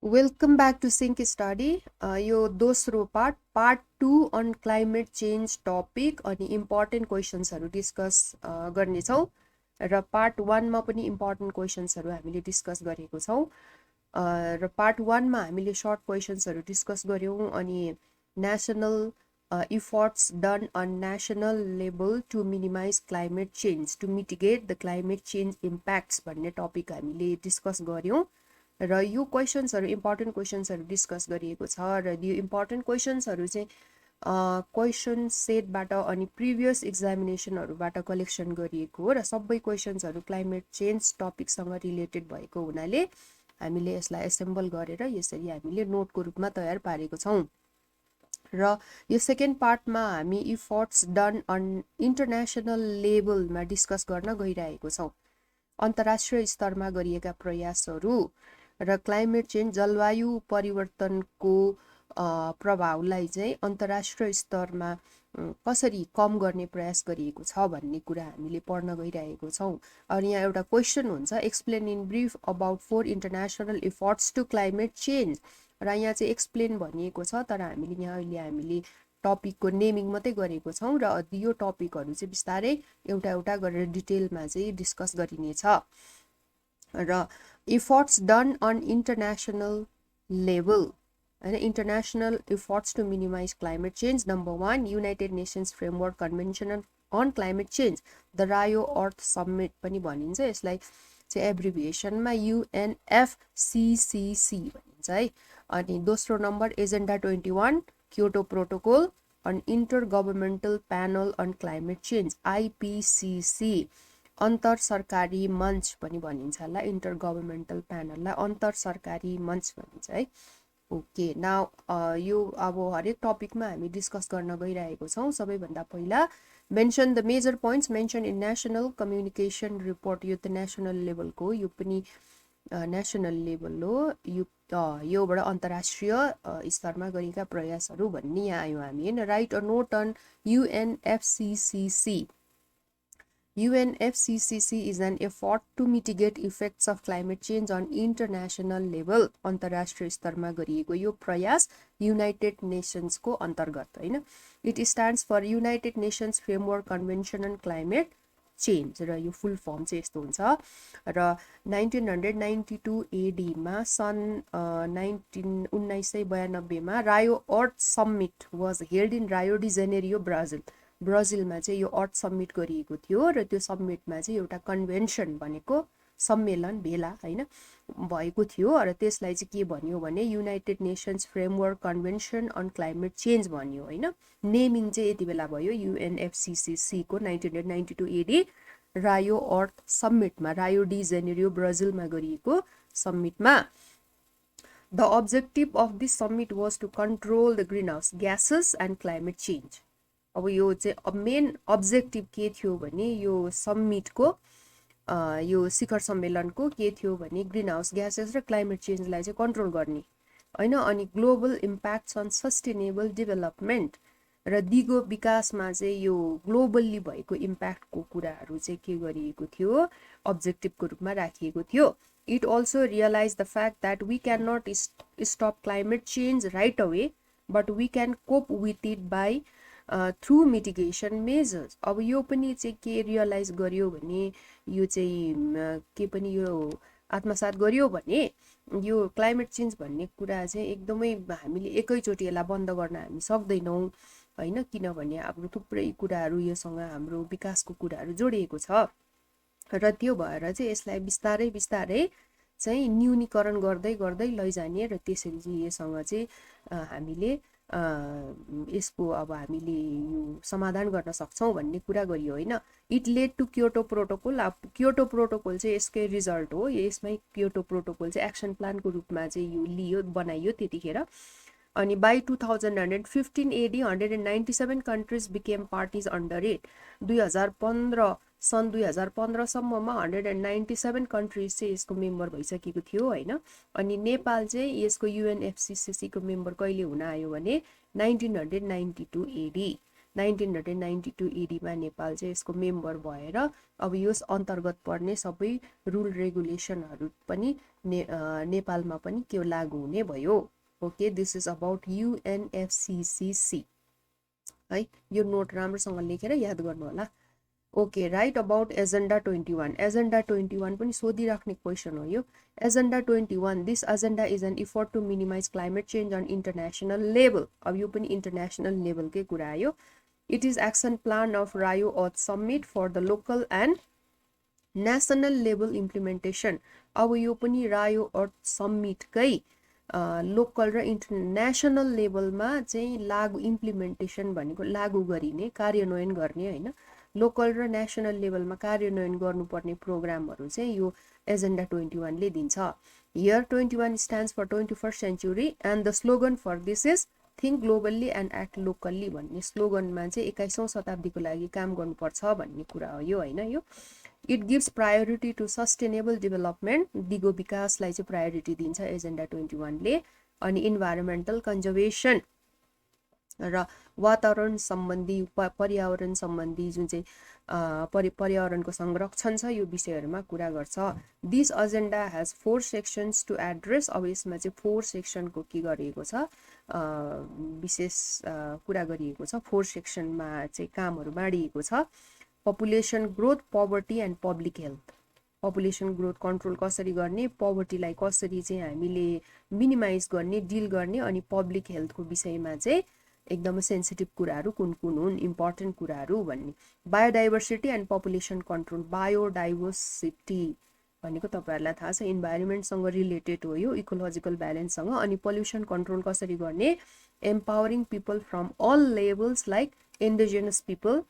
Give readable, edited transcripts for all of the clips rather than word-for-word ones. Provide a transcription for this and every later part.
Welcome back to Sync Study. यो दोस्रो part 2 on climate change topic अनि important क्वेशन्सहरु discuss गर्नेछौं र पार्ट 1 मा पनि इम्पोर्टेन्ट क्वेशन्सहरु हामीले डिस्कस गरेको छौं र पार्ट 1 मा हामीले सर्ट क्वेशन्सहरु डिस्कस गर्यौं अनि national efforts done on national level to minimize climate change to mitigate the climate change impacts भन्ने टपिक हामीले डिस्कस गर्यौं र यो क्वेशन्सहरु इम्पोर्टेन्ट क्वेशन्सहरु डिस्कस गरिएको छ र यो इम्पोर्टेन्ट क्वेशन्सहरु चाहिँ क्वेशन सेटबाट अनि प्रिभियस एक्जामिनेसनहरुबाट कलेक्सन गरिएको हो र सबै क्वेशन्सहरु क्लाइमेट चेन्ज टपिकसँग रिलेटेड भएको हुनाले हामीले यसलाई एसेम्बल गरेर यसरी हामीले नोटको रूपमा तयार पारेको छौं र यो सेकेन्ड पार्टमा हामी इफोर्ट्स डन अन इन्टरनेशनल लेभलमा डिस्कस गर्न गइरहेको छौं अन्तर्राष्ट्रिय स्तरमा गरिएका प्रयासहरु र क्लाइमेट चेन्ज जलवायु परिवर्तनको प्रभावलाई चाहिँ अन्तर्राष्ट्रिय स्तरमा कसरी कम गर्ने प्रयास गरिएको छ भन्ने कुरा हामीले पढ्न गइरहेको छौं अनि यहाँ एउटा क्वेशन हुन्छ explain in brief about 4 international efforts to climate change र यहाँ चाहिँ एक्सप्लेन भनिएको छ तर हामीले टपिकको नेमिङ मात्रै गरेको छौं र यो टपिकहरु चाहिँ बिस्तारै एउटा गरेर डिटेलमा चाहिँ डिस्कस गरिनेछ र efforts done on international level and international efforts to minimize climate change. Number 1, United Nations Framework Convention on Climate Change, the Rio Earth Summit पनि भनिन्छ यसलाई चाहिँ एब्रिभिएसनमा UNFCCC भनिन्छ है अनि दोस्रो number agenda 21 Kyoto protocol on Intergovernmental Panel on Climate Change IPCC अन्तर सरकारी मञ्च पनि भनिन्छ होला इन्टर गभर्नमेन्टल प्यानललाई अन्तर सरकारी मञ्च भनिन्छ है ओके नाउ यो अब हरेक टपिकमा हामी डिस्कस गर्न गइरहेको छौं सबैभन्दा पहिला mention the major points mention in national communication report यो त नेशनल लेभलको यो पनि नेशनल लेभल हो योबाट अन्तर्राष्ट्रिय स्तरमा गरेका प्रयासहरु भन्ने यहाँ आयो हामी हैन write a note on UNFCCC UNFCCC is an effort to mitigate effects of climate change on international level. अन्तर्राष्ट्रिय स्तरमा गरिएको यो प्रयास युनाइटेड नेशन्स को अन्तर्गत हैन it stands for United Nations Framework Convention on climate change र यो फुल फर्म चाहिँ यस्तो हुन्छ र 1992 AD मा सन् 1992 मा रायो earth summit was held in रायो डी जेनेरियो ब्राजिलमा चाहिँ यो अर्थ समिट गरिएको थियो र त्यो समिटमा चाहिँ एउटा कन्भेन्सन भनेको सम्मेलन भेला हैन भएको थियो र त्यसलाई चाहिँ के भन्यो भने United Nations Framework Convention on climate change भन्यो हैन नेमिङ चाहिँ यति बेला भयो UNFCCC को 1992 AD रायो अर्थ समिटमा रायो डी जेनेरियो ब्राजिलमा गरिएको समिटमा The objective of this summit was to control the greenhouse gases and climate change. अब यो चाहिँ मेन अब्जेक्टिभ के थियो भने यो समिटको यो शिखर सम्मेलनको के थियो भने ग्रीन हाउस ग्यासेस र क्लाइमेट चेन्जलाई चाहिँ कन्ट्रोल गर्ने हैन अनि global impacts on sustainable development र दिगो विकासमा चाहिँ यो ग्लोबल्ली भएको इम्प्याक्टको कुराहरु चाहिँ के गरिएको थियो अब्जेक्टिभको रूपमा राखिएको थियो it also realise the fact that we can not stop climate change right away but we can cope with it by through mitigation measures अब यो पनि चाहिँ के रियलाइज गर्यो भने यो चाहिँ के पनि यो आत्मसात गर्यो भने यो क्लाइमेट चेन्ज भन्ने कुरा चाहिँ एकदमै हामीले एकैचोटी यसलाई बन्द गर्न हामी सक्दैनौं हैन किनभने हाम्रो थुप्रै कुराहरु योसँग हाम्रो विकासको कुराहरु जोडिएको छ र त्यो भएर चाहिँ यसलाई बिस्तारै चाहिँ न्यूनीकरण गर्दै लैजाने र त्यसरी चाहिँ यससँग चाहिँ हामीले यसको अब हामीले यो समाधान गर्न सक्छौं भन्ने कुरा गरियो हैन it led to Kyoto protocol अब क्योटो प्रोटोकल चाहिँ यसकै रिजल्ट हो यसमै क्योटो प्रोटोकल चाहिँ एक्सन प्लानको रूपमा चाहिँ यो लियो बनाइयो त्यतिखेर अनि by 2015 AD 197 countries became parties under it 2015 सन् 2015 सम्ममा 197 कन्ट्रीज चाहिँ यसको मेम्बर भइसकेको थियो हैन अनि नेपाल चाहिँ यसको UNFCCC को मेम्बर कहिले हुन आयो भने 1992 AD मा नेपाल चाहिँ यसको मेम्बर भएर अब यस अन्तर्गत पर्ने सबै रुल रेगुलेसनहरु पनि नेपालमा पनि के लागू हुने भयो। Okay, this is about UNFCCC है। यो नोट राम्रोसँग लेखेर याद गर्नु होला। Okay, right about agenda 21। Agenda 21 पनि सोधिराख्ने क्वेसन हो यो। Agenda 21, this agenda is an effort to minimise climate change on international level. अब यो पनि इन्टरनेसनल लेभलकै कुरा आयो। It is action plan of Rio earth summit for the local and national level implementation. अब यो पनि रायो अर्थ समिटकै लोकल र इन्टरनेसनल लेभलमा चाहिँ लागू इम्प्लिमेन्टेसन भनेको लागू गरिने, कार्यान्वयन गर्ने होइन। लोकल र नेसनल लेभलमा कार्यान्वयन गर्नुपर्ने प्रोग्रामहरू चाहिँ यो एजेन्डा 21 ले दिन्छ। Here 21 stands for 21st century and the slogan for this is think globally and act locally भन्ने स्लोगनमा चाहिँ 21औं शताब्दीको लागि काम गर्नुपर्छ भन्ने कुरा हो यो होइन। यो it gives priority to sustainable development, दिगो विकासलाई चाहिँ प्रायोरिटी दिन्छ एजेन्डा 21 ले। अनि इन्भाइरोमेन्टल कन्जर्भेसन र वातावरण सम्बन्धी पर्यावरण सम्बन्धी जुन चाहिँ पर्यावरणको संरक्षण छ यो विषयहरूमा कुरा गर्छ। This agenda has 4 sections to address. अब यसमा चाहिँ 4 सेक्सनको के गरिएको छ, विशेष कुरा गरिएको छ। 4 सेक्सनमा चाहिँ कामहरू बाँडिएको छ। Population growth, poverty and public health. Population growth control कसरी गर्ने, पोभर्टीलाई कसरी चाहिँ हामीले मिनिमाइज गर्ने, डिल गर्ने, अनि पब्लिक हेल्थको विषयमा चाहिँ एकदमै सेन्सिटिभ कुराहरू कुन कुन हुन्, इम्पोर्टेन्ट कुराहरू भन्ने। Biodiversity and population control. Biodiversity भनेको तपाईँहरूलाई थाहा छ इन्भाइरोमेन्टसँग रिलेटेड हो यो, इकोलोजिकल ब्यालेन्ससँग। अनि पोल्युसन कन्ट्रोल कसरी गर्ने, empowering people from all levels like indigenous people,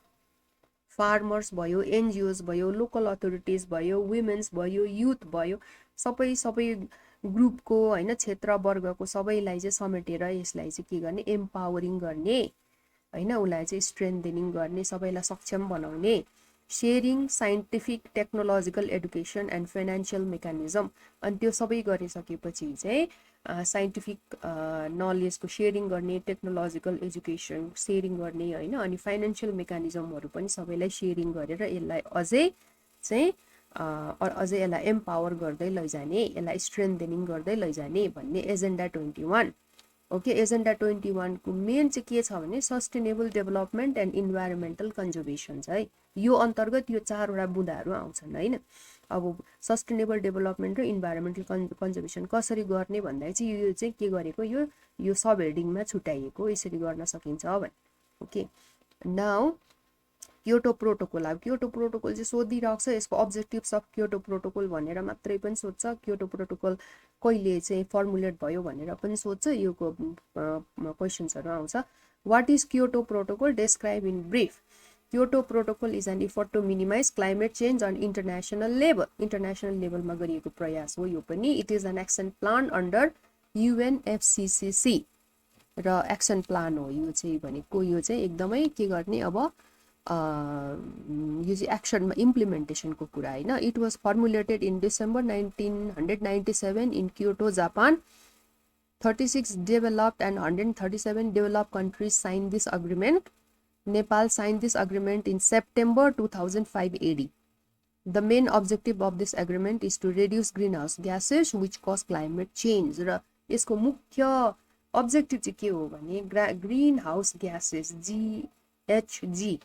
farmers भयो, एनजिओज भयो, लोकल अथोरिटिज भयो, वुमेन्स भयो, युथ भयो, सबै ग्रुपको होइन, क्षेत्र वर्गको सबैलाई चाहिँ समेटेर यसलाई चाहिँ के गर्ने, एम्पावरिङ गर्ने होइन, उसलाई चाहिँ स्ट्रेन्थनिङ गर्ने, सबैलाई सक्षम बनाउने। Sharing scientific technological education and financial mechanism. अनि त्यो सबै गरिसकेपछि चाहिँ साइन्टिफिक नलेजको सेयरिङ गर्ने, टेक्नोलोजिकल एजुकेसन सेयरिङ गर्ने होइन, अनि फाइनेन्सियल मेकानिजमहरू पनि सबैलाई सेयरिङ गरेर यसलाई अझै यसलाई एम्पावर गर्दै लैजाने, यसलाई स्ट्रेन्थनिङ गर्दै लैजाने भन्ने एजेन्डा 21। ओके, एजेन्डा 21 को मेन चाहिँ के छ भने sustainable development and environmental conservation छ है। यो अन्तर्गत यो 4वटा बुँदाहरू आउँछन् होइन। अब सस्टेनेबल डेभलपमेन्ट र इन्भाइरोमेन्टल कन्जर्भेसन कसरी गर्ने भन्दा चाहिँ यो चाहिँ के गरेको, यो सब हेडिङमा छुट्याइएको, यसरी गर्न सकिन्छ भने। Okay, now Kyoto protocol. अब क्योटो प्रोटोकल चाहिँ सोधिरहेको छ, यसको अब्जेक्टिभ्स अफ क्योटो प्रोटोकल भनेर मात्रै पनि सोध्छ। क्योटो प्रोटोकल कहिले चाहिँ फर्मुलेट भयो भनेर पनि सोध्छ, यो क्वेसन्सहरू आउँछ। What is Kyoto protocol, describe in brief. Kyoto protocol is an effort to minimise climate change on international level. International लेभलमा गरिएको प्रयास हो यो पनि। It is an action plan under UNFCCC र एक्सन प्लान हो यो चाहिँ भनेको। यो चाहिँ एकदमै के गर्ने, अब यो चाहिँ एक्सनमा इम्प्लिमेन्टेसनको कुरा होइन। It was formulated in December 1997 in Kyoto, Japan. 36 developed and 137 developed countries signed this agreement. Nepal signed this agreement in September 2005 AD. The main objective of this agreement is to reduce greenhouse gases which cause climate change. र यसको मुख्य objective चाहिँ के हो भने green house gases GHG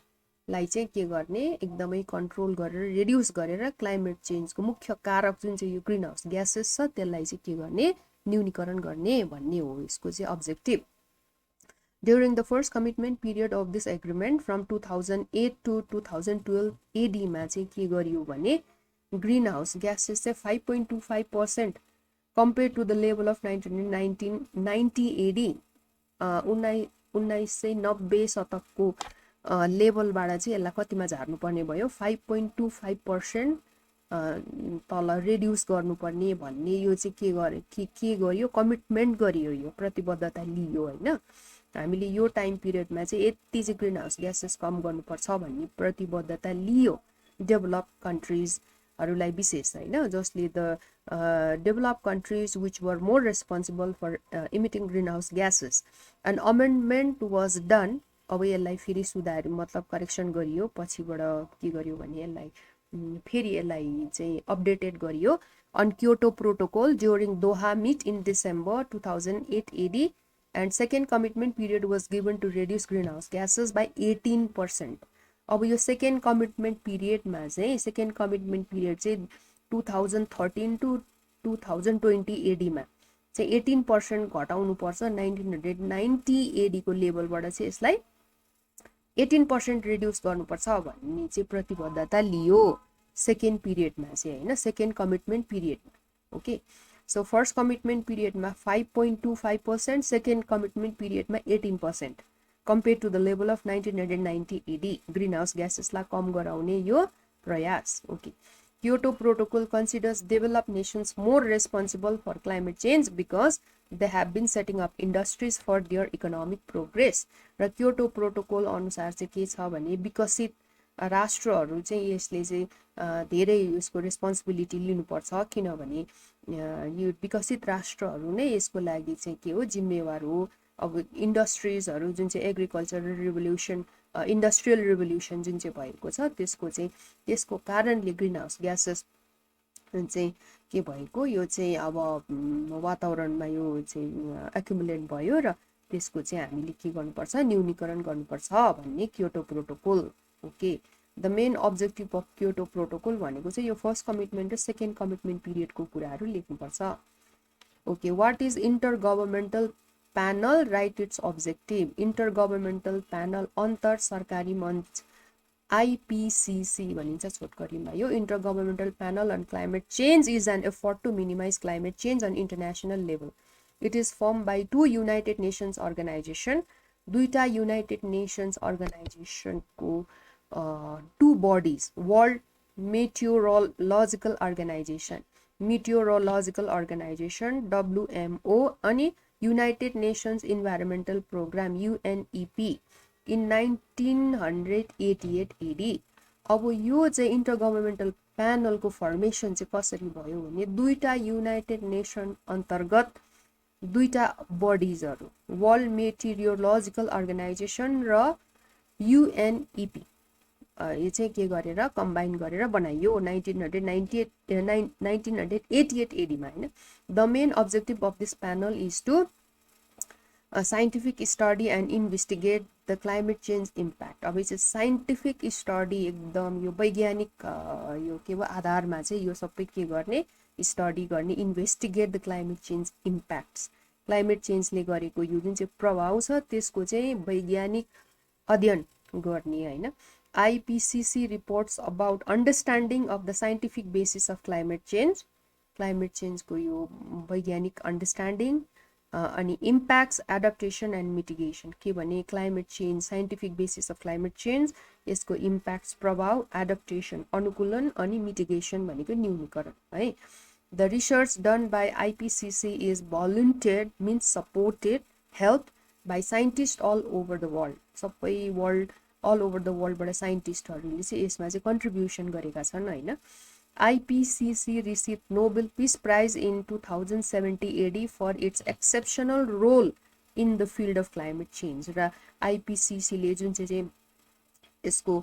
लाई चाहिँ के गर्ने, एकदमै कन्ट्रोल गरेर रिड्युस गरेर क्लाइमेट चेन्जको मुख्य कारक जुन चाहिँ यो ग्रीन हाउस ग्यासेस छ त्यसलाई चाहिँ के गर्ने, न्यूनीकरण गर्ने भन्ने हो यसको चाहिँ objective. During the first commitment period of this agreement from 2008 to 2012 AD मा चाहिँ के गरियो भने ग्रीन हाउस ग्यासेस चाहिँ 5.25% compared to the level of 1990 AD। 1990 शतकको लेभलबाट चाहिँ यसलाई कतिमा झार्नु पर्ने भयो, 5.25% तल रिड्युस गर्नुपर्ने भन्ने यो चाहिँ के गरियो, कमिटमेन्ट गरियो, यो प्रतिबद्धता लियो होइन। हामीले यो टाइम पिरियडमा चाहिँ यति चाहिँ ग्रीन हाउस ग्यासेस कम गर्नुपर्छ भन्ने प्रतिबद्धता लियो डेभलप कन्ट्रिजहरूलाई विशेष होइन, जसले the develop countries which were more responsible for emitting green house gases. An amendment was done. अब यसलाई फेरि सुधार मतलब करेक्सन गरियो, पछिबाट के गरियो भने यसलाई फेरि यसलाई चाहिँ अपडेटेड गरियो। on Kyoto Protocol during Doha meet in December 2008 AD, and second commitment period was given to reduce greenhouse gases by 18%. अब यो सेकेन्ड कमिटमेन्ट पिरियडमा चाहिँ सेकेन्ड कमिटमेन्ट पिरियड चाहिँ 2013 to 2020 एडीमा चाहिँ 18% घटाउनु पर्छ 1990 एडीको लेभलबाट चाहिँ यसलाई 18% रिड्युस गर्नुपर्छ भन्ने चाहिँ प्रतिबद्धता लियो सेकेन्ड पिरियडमा चाहिँ हैन सेकेन्ड कमिटमेन्ट पिरियडमा ओके सो फर्स्ट कमिटमेन्ट पिरियडमा 5.25% सेकेन्ड कमिटमेन्ट पिरियडमा 18% compared to the level of 1990 AD greenhouse gases ला कम गराउने यो प्रयास okay Kyoto Protocol considers developed nations more responsible for climate change because they have been setting up industries for their economic progress. र Kyoto Protocol अनुसार चाहिँ के छ भने विकसित राष्ट्रहरू चाहिँ यसले चाहिँ धेरै यसको रेस्पोन्सिबिलिटी लिनुपर्छ किनभने यो विकसित राष्ट्रहरू नै यसको लागि चाहिँ के हो जिम्मेवार हो अब इन्डस्ट्रिजहरू जुन चाहिँ एग्रिकल्चरल रिभोल्युसन इन्डस्ट्रियल रिभोल्युसन जुन चाहिँ भएको छ त्यसको कारणले ग्रीन हाउस ग्यासेस चाहिँ के भएको यो चाहिँ अब वातावरणमा यो चाहिँ एक्युमुलेट भयो र त्यसको चाहिँ हामीले के गर्नुपर्छ न्यूनीकरण गर्नुपर्छ भन्ने Kyoto protocol okay the main objective of Kyoto protocol भनेको चाहिँ यो फर्स्ट कमिटमेन्ट र सेकेन्ड कमिटमेन्ट पिरियडको कुराहरू लेख्नुपर्छ okay what is inter governmental panel right it's objective inter governmental panel अंतर सरकारी मंच IPCC भनिन्छ छोटकरीमा यो inter governmental panel on climate change is an effort to minimize climate change on international level. It is formed by two United Nations organization दुईटा United Nations organization को two bodies World Meteorological Organization WMO अनि United Nations Environmental Program UNEP in 1988 AD अब यो चाहिँ inter governmental panel को formation चाहिँ कसरी भयो भने दुईटा युनाइटेड नेशन अन्तर्गत दुईटा बडीजहरु वर्ल्ड मेटेरियोलोजिकल अर्गनाइजेसन र UNEP यो चाहिँ के गरेर कम्बाइन गरेर बनाइयो 1988 AD मा हैन the main objective of this panel is to scientific study and investigate the climate change impact अब चाहिँ साइन्टिफिक स्टडी एकदम यो वैज्ञानिक यो के आधारमा चाहिँ यो सबै के गर्ने स्टडी गर्ने investigate the climate change impacts climate चेन्जले गरेको यो जुन चाहिँ प्रभाव छ त्यसको चाहिँ वैज्ञानिक अध्ययन गर्ने हैन IPCC reports about understanding of the scientific basis of climate change को यो वैज्ञानिक अंडरस्टैंडिंग अनि impacts adaptation and mitigation के भने climate change scientific basis of climate change यसको impacts प्रभाव adaptation अनुकूलन अनि mitigation भनेको न्यूनीकरण है the research done by IPCC is volunteered means supported helped by scientists all over the world सबै world all over the world बाट साइन्टिस्टहरुले चाहिँ यसमा चाहिँ कन्ट्रिब्युसन गरेका छन् हैन IPCC received Nobel Peace Prize in 2070 AD for its exceptional role in the field of climate change र IPCC ले जुन चाहिँ यसको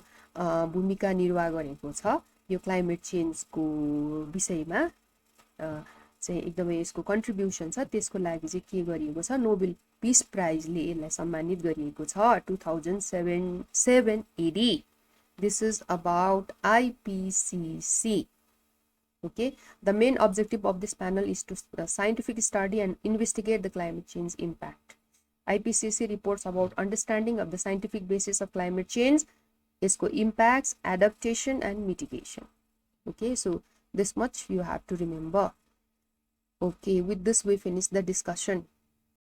भूमिका निर्वाह गरेको छ यो क्लाइमेट चेन्ज को विषयमा चाहिँ एकदमै यसको कन्ट्रिब्युसन छ त्यसको लागि चाहिँ के गरिएको छ नोबेल पीस प्राइज ले यसलाई सम्मानित गरिएको छ 2007 AD this is about IPCC okay the main objective of this panel is to scientific study and investigate the climate change impact IPCC reports about understanding of the scientific basis of climate change isko impacts adaptation and mitigation okay so this much you have to remember okay with this we finish the discussion